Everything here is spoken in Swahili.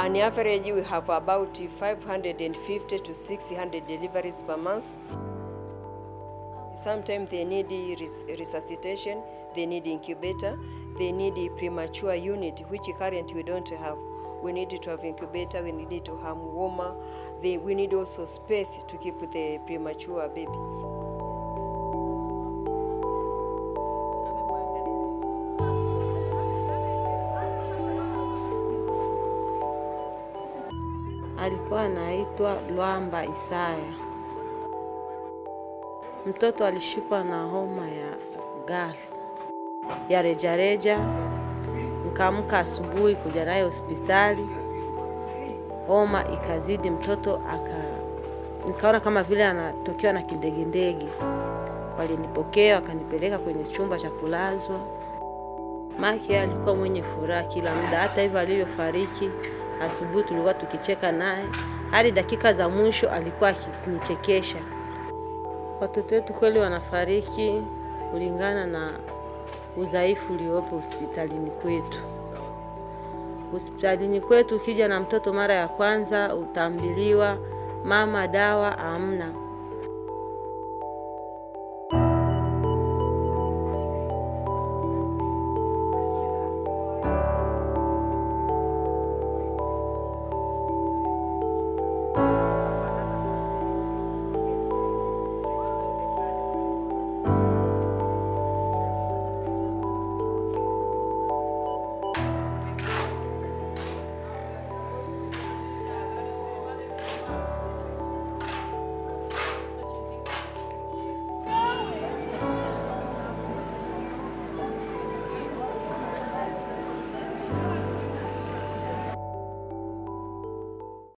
On average, we have about 550 to 600 deliveries per month. Sometimes they need resuscitation, they need incubator, they need a premature unit, which currently we don't have. We need to have incubator, we need to have warmer, we need also space to keep the premature baby. Alikuwa anaitwa Lwamba Isaya. Mtoto alishikwa na homa ya ghafla ya rejareja. Nikaamka asubuhi kuja naye hospitali. Homa ikazidi, mtoto nikaona kama vile anatokewa na kindegindege. Walinipokea wakanipeleka kwenye chumba cha kulazwa. Maki alikuwa mwenye furaha kila muda, hata hivyo alivyofariki asubuhi tulikuwa tukicheka naye. Hadi dakika za mwisho alikuwa akinichekesha. Watoto wetu kweli wanafariki kulingana na udhaifu uliopo hospitalini kwetu. Hospitalini kwetu ukija na mtoto mara ya kwanza utaambiliwa mama dawa hamna.